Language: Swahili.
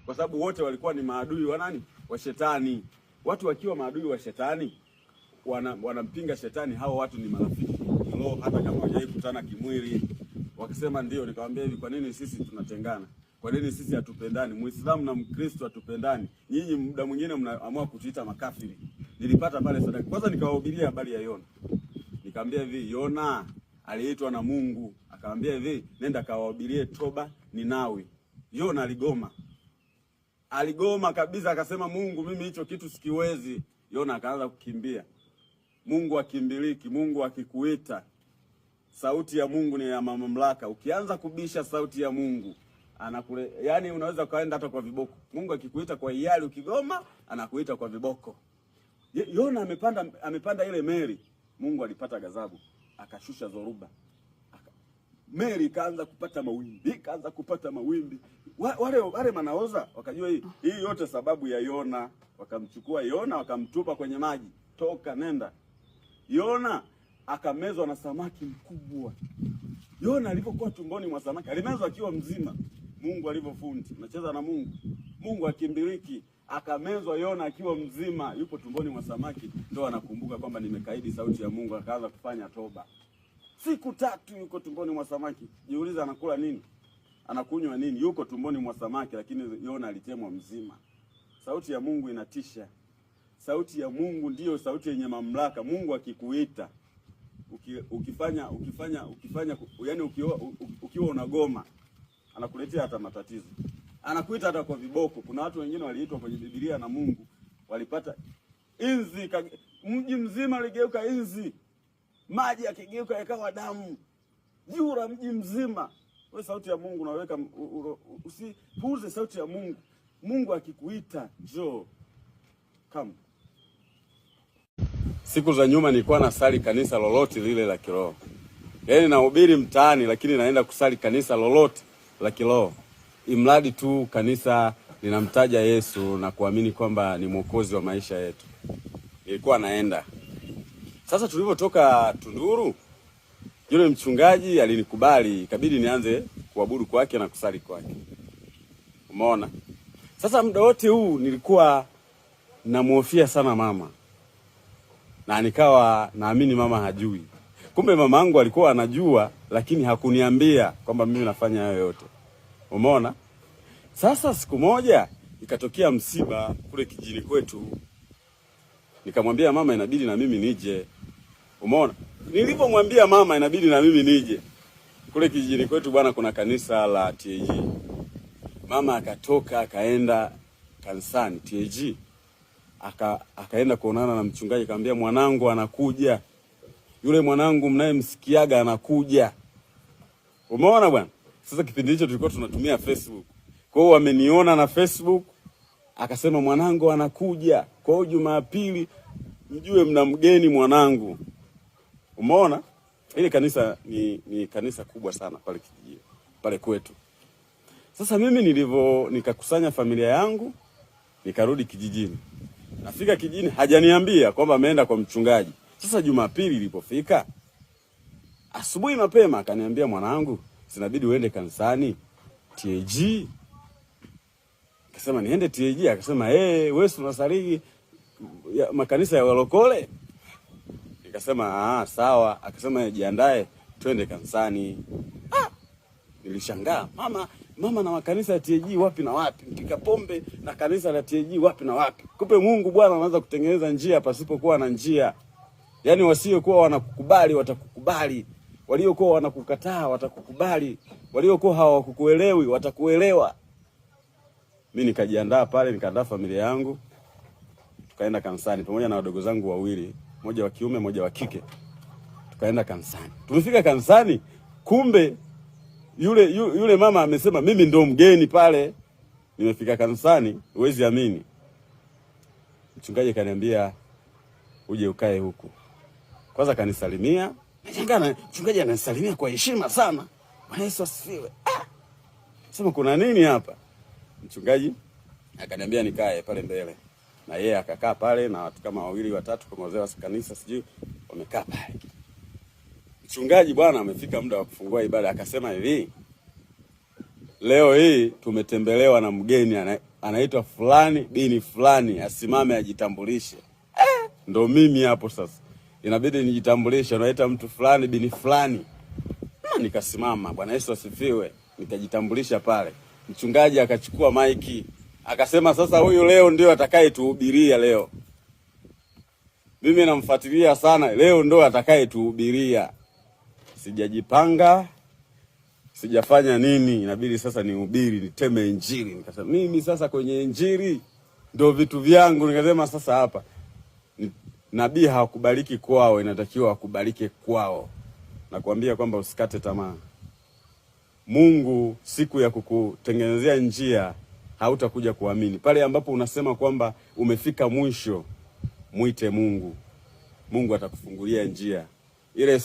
kwa sababu wote walikuwa ni maadui wa nani? Wa shetani. Watu wakiwa maadui wa shetani wanampinga shetani, hao watu ni marafiki kiroho, hata kama hawajawahi kukutana kimwili. Wakasema ndio, nikamwambia hivi, kwa nini sisi tunatengana? Kwa nini sisi hatupendani? Muislamu na Mkristo hatupendani. Nyinyi muda mwingine mnaamua kutuita makafiri. Nilipata pale sadaka. Kwanza nikawahubiria habari ya Yona. Nikamwambia hivi, Yona aliitwa na Mungu, akamwambia hivi, nenda kawahubirie toba Ninawi. Yona aligoma. Aligoma kabisa, akasema Mungu, mimi hicho kitu sikiwezi. Yona akaanza kukimbia. Mungu akimbiliki, Mungu akikuita. Sauti ya Mungu ni ya mamlaka. Ukianza kubisha sauti ya Mungu, anakule, yani unaweza kaenda hata kwa viboko. Mungu akikuita kwa hiari, ukigoma anakuita kwa viboko. Yona amepanda ile meli. Mungu alipata ghadhabu, akashusha dhoruba. Meli kaanza kupata mawimbi. Wale manaoza wakajua hii yote sababu ya Yona. Wakamchukua Yona wakamtupa kwenye maji. Toka, nenda. Yona akamezwa na samaki mkubwa. Yona alipokuwa tumboni mwa samaki, alimezwa akiwa mzima. Mungu alivyofundi. Unacheza na Mungu. Mungu akimbiliki, akamezwa Yona akiwa mzima, yupo tumboni mwa samaki. Ndio anakumbuka kwamba nimekaidi sauti ya Mungu, akaanza kufanya toba. Siku 3 yuko tumboni mwa samaki. Jiuliza anakula nini? Anakunywa nini? Yuko tumboni mwa samaki, lakini Yona alitemwa mzima. Sauti ya Mungu inatisha. Sauti ya Mungu ndiyo sauti yenye mamlaka. Mungu akikuita, ukifanya yani ukiwa unagoma, anakuletea hata matatizo. Anakuita hata kwa viboko. Kuna watu wengine waliitwa kwenye Biblia na Mungu, walipata inzi, mji mzima uligeuka inzi. Maji yakigeuka yakawa damu. Jura mji mzima. Wewe sauti ya Mungu unaweka, usipuuze sauti ya Mungu. Mungu akikuita, njoo. Come. Siku za nyuma nilikuwa nasali kanisa lolote lile la kiroho. Yaani nahubiri mtaani, lakini naenda kusali kanisa lolote la kiroho. Imradi tu kanisa linamtaja Yesu na kuamini kwamba ni mwokozi wa maisha yetu. Nilikuwa naenda. Sasa tulipotoka Tunduru, yule mchungaji alinikubali, ikabidi nianze kuabudu kwake na kusali kwake. Umeona? Sasa muda wote huu nilikuwa namuhofia sana mama. Na nikawa naamini mama hajui. Kumbe mama yangu alikuwa anajua, lakini hakuniambia kwamba mimi nafanya hayo yote. Umeona? Sasa siku moja ikatokea msiba kule kijini kwetu. Nikamwambia mama inabidi na mimi nije. Umeona? Nilipomwambia mama inabidi na mimi nije, kule kijini kwetu bwana kuna kanisa la TAG. Mama akatoka akaenda kanisani TAG. Akaenda kuonana na mchungaji, akamwambia mwanangu anakuja. Yule mwanangu mnayemsikiaga anakuja. Umeona bwana? Sasa kipindi hicho tulikuwa tunatumia Facebook. Kwa hiyo wameniona na Facebook, akasema mwanangu anakuja. Kwa hiyo Jumapili mjue mna mgeni mwanangu. Umeona? Ile kanisa ni kanisa kubwa sana pale kijijini, pale kwetu. Sasa mimi nikakusanya familia yangu, nikarudi kijijini. Nafika kijijini hajaniambia kwamba ameenda kwa mchungaji. Sasa Jumapili ilipofika, asubuhi mapema akaniambia mwanangu, sinabidi uende kanisani TAG. Akasema niende TAG, akasema wewe unasali makanisa ya walokole? Nikasema sawa. Akasema jiandae twende kanisani. Nilishangaa, mama na makanisa ya TAG wapi na wapi? Mpika pombe na kanisa la TAG wapi na wapi? Kumbe Mungu Bwana anaanza kutengeneza njia pasipokuwa na njia. Yaani wasiokuwa wanakukubali watakukubali, waliokuwa wanakukataa watakukubali, waliokuwa hawakukuelewi watakuelewa. Mimi nikajiandaa pale, nikaandaa familia yangu, tukaenda kanisani pamoja na wadogo zangu wawili, mmoja wa kiume mmoja wa kike. Tukaenda kanisani. Tumefika kanisani, kumbe yule mama amesema mimi ndo mgeni pale. Nimefika kanisani, huwezi amini. Mchungaji kaniambia uje ukae huku. Kwanza kanisalimia. Nashangaa mchungaji ananisalimia kwa heshima sana. Bwana Yesu asifiwe. Sema kuna nini hapa? Mchungaji akaniambia nikae pale mbele. Na yeye akakaa pale na watu kama 2 3 kama wazee wa kanisa sijui wamekaa pale. Mchungaji bwana amefika muda wa kufungua ibada, akasema hivi, leo hii tumetembelewa na mgeni anaitwa fulani bini fulani, asimame ajitambulishe. Ndo mimi hapo sasa inabidi nijitambulishe, naita mtu fulani bini fulani. Nikasimama, Bwana Yesu asifiwe, nikajitambulisha pale. Mchungaji akachukua maiki akasema, sasa huyu leo ndio atakayetuhubiria leo. Mimi namfuatilia sana, leo ndio atakayetuhubiria. Sijajipanga, sijafanya nini, inabidi sasa nihubiri, niteme injili. Nikasema mimi sasa kwenye injili ndio vitu vyangu. Nikasema sasa hapa nabii hakubariki kwao, inatakiwa akubariki kwao. Nakwambia kwamba usikate tamaa. Mungu siku ya kukutengenezea njia hautakuja kuamini. Pale ambapo unasema kwamba umefika mwisho, mwite Mungu. Mungu atakufungulia njia. Ile